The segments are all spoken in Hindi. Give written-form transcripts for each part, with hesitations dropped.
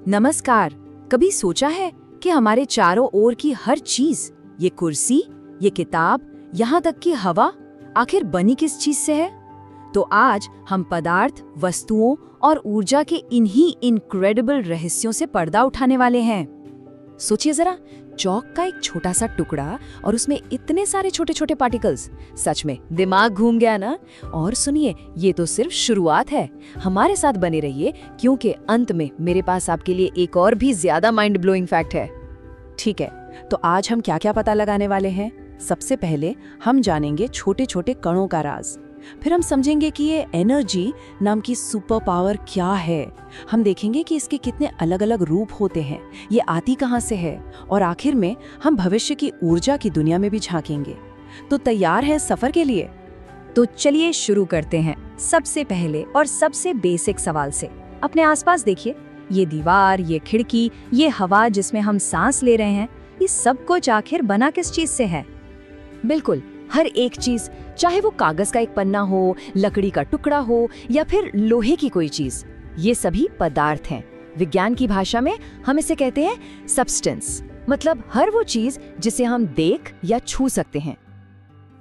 नमस्कार। कभी सोचा है कि हमारे चारों ओर की हर चीज, ये कुर्सी, ये किताब, यहाँ तक कि हवा, आखिर बनी किस चीज से है? तो आज हम पदार्थ, वस्तुओं और ऊर्जा के इन्हीं इनक्रेडिबल रहस्यों से पर्दा उठाने वाले हैं। सोचिए जरा, चौक का एक छोटा सा टुकड़ा और उसमें इतने सारे छोटे छोटे पार्टिकल्स। सच में दिमाग घूम गया ना? और सुनिए, ये तो सिर्फ शुरुआत है। हमारे साथ बने रहिए, क्योंकि अंत में मेरे पास आपके लिए एक और भी ज्यादा माइंड ब्लोइंग फैक्ट है। ठीक है, तो आज हम क्या क्या पता लगाने वाले हैं? सबसे पहले हम जानेंगे छोटे छोटे कणों का राज। फिर हम समझेंगे कि ये एनर्जी नाम की सुपर पावर क्या है। हम देखेंगे कि इसके कितने अलग अलग रूप होते हैं, ये आती कहाँ से है, और आखिर में हम भविष्य की ऊर्जा की दुनिया में भी झांकेंगे। तो तैयार हैं सफर के लिए? तो चलिए शुरू करते हैं सबसे पहले और सबसे बेसिक सवाल से। अपने आसपास देखिए, ये दीवार, ये खिड़की, ये हवा जिसमें हम सांस ले रहे हैं, ये सब कुछ आखिर बना किस चीज से है? बिल्कुल, हर एक चीज, चाहे वो कागज का एक पन्ना हो, लकड़ी का टुकड़ा हो या फिर लोहे की कोई चीज, ये सभी पदार्थ हैं। विज्ञान की भाषा में हम इसे कहते हैं सब्सटेंस, मतलब हर वो चीज जिसे हम देख या छू सकते हैं।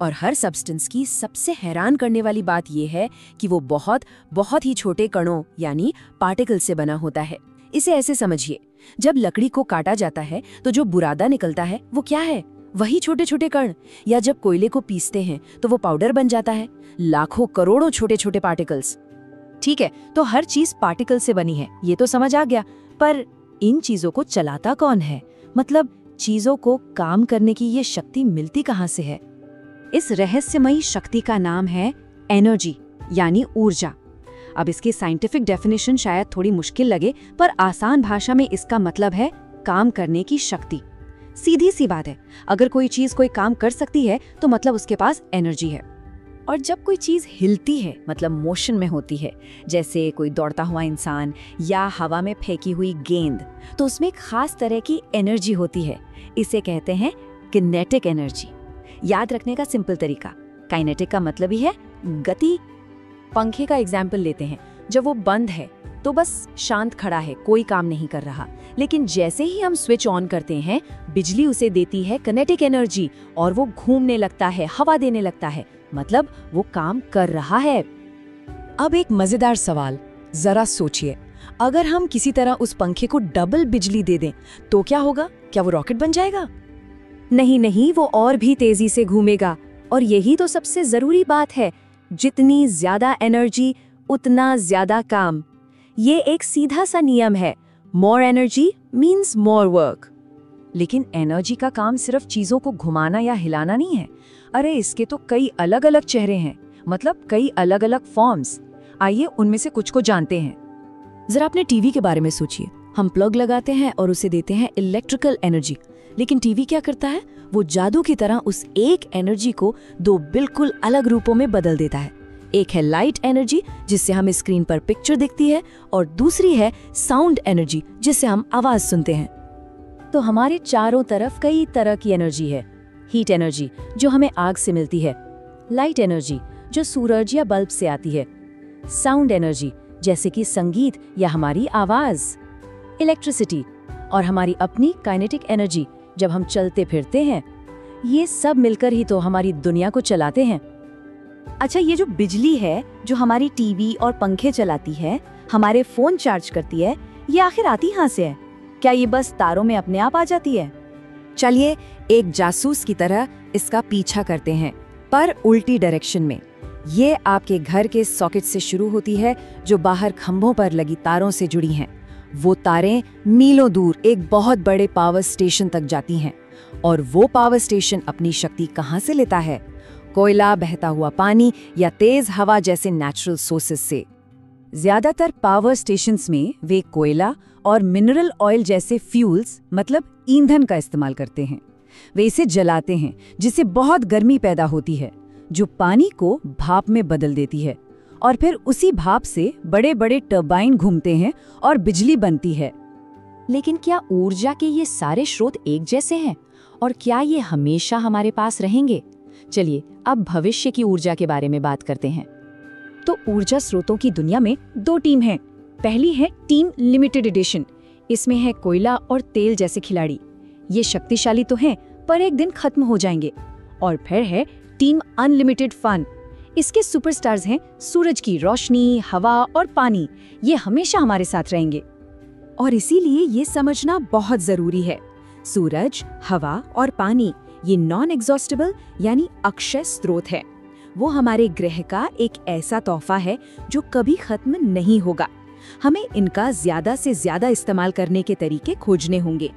और हर सब्सटेंस की सबसे हैरान करने वाली बात यह है कि वो बहुत बहुत ही छोटे कणों यानी पार्टिकल से बना होता है। इसे ऐसे समझिए, जब लकड़ी को काटा जाता है तो जो बुरादा निकलता है वो क्या है? वही छोटे छोटे कण। या जब कोयले को पीसते हैं तो वो पाउडर बन जाता है, लाखों करोड़ों छोटे छोटे पार्टिकल्स। ठीक है, तो हर चीज पार्टिकल से बनी है, ये तो समझ आ गया। पर इन चीजों को चलाता कौन है? मतलब चीजों को काम करने की ये शक्ति मिलती कहाँ से है? इस रहस्यमयी शक्ति का नाम है एनर्जी यानी ऊर्जा। अब इसकी साइंटिफिक डेफिनेशन शायद थोड़ी मुश्किल लगे, पर आसान भाषा में इसका मतलब है काम करने की शक्ति। सीधी सी बात है, अगर कोई चीज कोई काम कर सकती है तो मतलब उसके पास एनर्जी है। और जब कोई चीज हिलती है, मतलब मोशन में होती है, जैसे कोई दौड़ता हुआ इंसान या हवा में फेंकी हुई गेंद, तो उसमें एक खास तरह की एनर्जी होती है। इसे कहते हैं किनेटिक एनर्जी। याद रखने का सिंपल तरीका, काइनेटिक का मतलब ही है गति। पंखे का एग्जाम्पल लेते हैं, जब वो बंद है तो बस शांत खड़ा है, कोई काम नहीं कर रहा। लेकिन जैसे ही हम स्विच ऑन करते हैं, बिजली उसे देती है किनेटिक एनर्जी और वो घूमने लगता है, हवा देने लगता है, मतलब वो काम कर रहा है। अब एक मजेदार सवाल, जरा सोचिए, अगर हम किसी तरह उस पंखे को डबल बिजली दे दें तो क्या होगा? क्या वो रॉकेट बन जाएगा? नहीं, वो और भी तेजी से घूमेगा। और यही तो सबसे जरूरी बात है, जितनी ज्यादा एनर्जी उतना ज्यादा काम। ये एक सीधा सा नियम है, more energy means more work. लेकिन एनर्जी का काम सिर्फ चीजों को घुमाना या हिलाना नहीं है। अरे इसके तो कई अलग अलग चेहरे हैं, मतलब कई अलग अलग फॉर्म्स। आइए उनमें से कुछ को जानते हैं। जरा अपने टीवी के बारे में सोचिए। हम प्लग लगाते हैं और उसे देते हैं इलेक्ट्रिकल एनर्जी, लेकिन टीवी क्या करता है? वो जादू की तरह उस एक एनर्जी को दो बिल्कुल अलग रूपों में बदल देता है। एक है लाइट एनर्जी, जिससे हमें स्क्रीन पर पिक्चर दिखती है, और दूसरी है साउंड एनर्जी, जिससे हम आवाज सुनते हैं। तो हमारे चारों तरफ कई तरह की एनर्जी है। हीट एनर्जी जो हमें आग से मिलती है, लाइट एनर्जी जो सूरज या बल्ब से आती है, साउंड एनर्जी जैसे कि संगीत या हमारी आवाज, इलेक्ट्रिसिटी और हमारी अपनी काइनेटिक एनर्जी जब हम चलते फिरते हैं। ये सब मिलकर ही तो हमारी दुनिया को चलाते हैं। अच्छा, ये जो बिजली है जो हमारी टीवी और पंखे चलाती है, हमारे फोन चार्ज करती है, ये आखिर आती कहाँ से है? क्या ये बस तारों में अपने आप आ जाती है? चलिए एक जासूस की तरह इसका पीछा करते हैं, पर उल्टी डायरेक्शन में। ये आपके घर के सॉकेट से शुरू होती है, जो बाहर खंभों पर लगी तारों से जुड़ी हैं। वो तारें मीलों दूर एक बहुत बड़े पावर स्टेशन तक जाती हैं। और वो पावर स्टेशन अपनी शक्ति कहाँ से लेता है? कोयला, बहता हुआ पानी या तेज हवा जैसे नेचुरल सोर्सेस से। ज्यादातर पावर स्टेशंस में वे कोयला और मिनरल ऑयल जैसे फ्यूल्स, मतलब ईंधन का इस्तेमाल करते हैं। वे इसे जलाते हैं, जिससे बहुत गर्मी पैदा होती है, जो पानी को भाप में बदल देती है। और फिर उसी भाप से बड़े बड़े टरबाइन घूमते हैं और बिजली बनती है। लेकिन क्या ऊर्जा के ये सारे स्रोत एक जैसे हैं? और क्या ये हमेशा हमारे पास रहेंगे? चलिए अब भविष्य की ऊर्जा के बारे में बात करते हैं। तो ऊर्जा स्रोतों की दुनिया में दो टीम हैं। पहली है टीम लिमिटेड एडिशन, इसमें है कोयला और तेल जैसे खिलाड़ी। ये शक्तिशाली तो हैं, पर एक दिन खत्म हो जाएंगे। और फिर है टीम अनलिमिटेड फन। इसके सुपरस्टार्स हैं सूरज की रोशनी, हवा और पानी। ये हमेशा हमारे साथ रहेंगे। और इसीलिए ये समझना बहुत जरूरी है, सूरज, हवा और पानी ये नॉन एग्जॉस्टेबल यानी अक्षय स्रोत है। वो हमारे ग्रह का एक ऐसा तोहफा है जो कभी खत्म नहीं होगा। हमें इनका ज्यादा से ज्यादा इस्तेमाल करने के तरीके खोजने होंगे।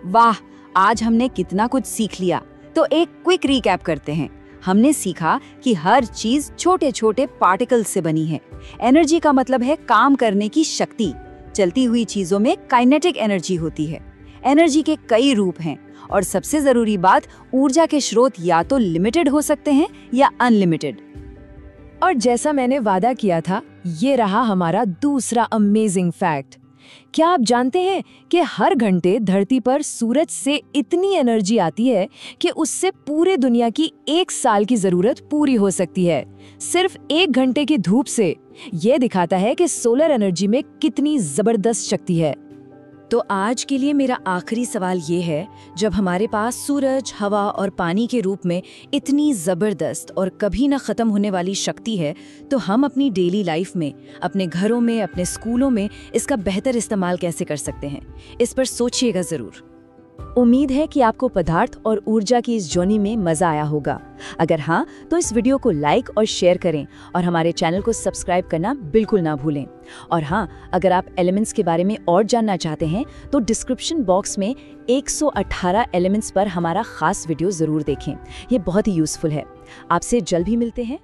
वाह, आज हमने कितना कुछ सीख लिया। तो एक क्विक रिकैप करते हैं। हमने सीखा कि हर चीज छोटे छोटे पार्टिकल्स से बनी है। एनर्जी का मतलब है काम करने की शक्ति। चलती हुई चीजों में काइनेटिक एनर्जी होती है। एनर्जी के कई रूप हैं और सबसे जरूरी बात, ऊर्जा के स्रोत या तो लिमिटेड हो सकते हैं या अनलिमिटेड। और जैसा मैंने वादा किया था, ये रहा हमारा दूसरा अमेजिंग फैक्ट। क्या आप जानते हैं कि हर घंटे धरती पर सूरज से इतनी एनर्जी आती है कि उससे पूरे दुनिया की 1 साल की जरूरत पूरी हो सकती है, सिर्फ 1 घंटे की धूप से। ये दिखाता है कि सोलर एनर्जी में कितनी जबरदस्त शक्ति है। तो आज के लिए मेरा आखिरी सवाल ये है, जब हमारे पास सूरज, हवा और पानी के रूप में इतनी ज़बरदस्त और कभी ना ख़त्म होने वाली शक्ति है, तो हम अपनी डेली लाइफ में, अपने घरों में, अपने स्कूलों में इसका बेहतर इस्तेमाल कैसे कर सकते हैं? इस पर सोचिएगा ज़रूर। उम्मीद है कि आपको पदार्थ और ऊर्जा की इस जर्नी में मज़ा आया होगा। अगर हाँ, तो इस वीडियो को लाइक और शेयर करें और हमारे चैनल को सब्सक्राइब करना बिल्कुल ना भूलें। और हाँ, अगर आप एलिमेंट्स के बारे में और जानना चाहते हैं तो डिस्क्रिप्शन बॉक्स में 118 एलिमेंट्स पर हमारा खास वीडियो ज़रूर देखें। ये बहुत ही यूज़फुल है। आपसे जल्द ही मिलते हैं।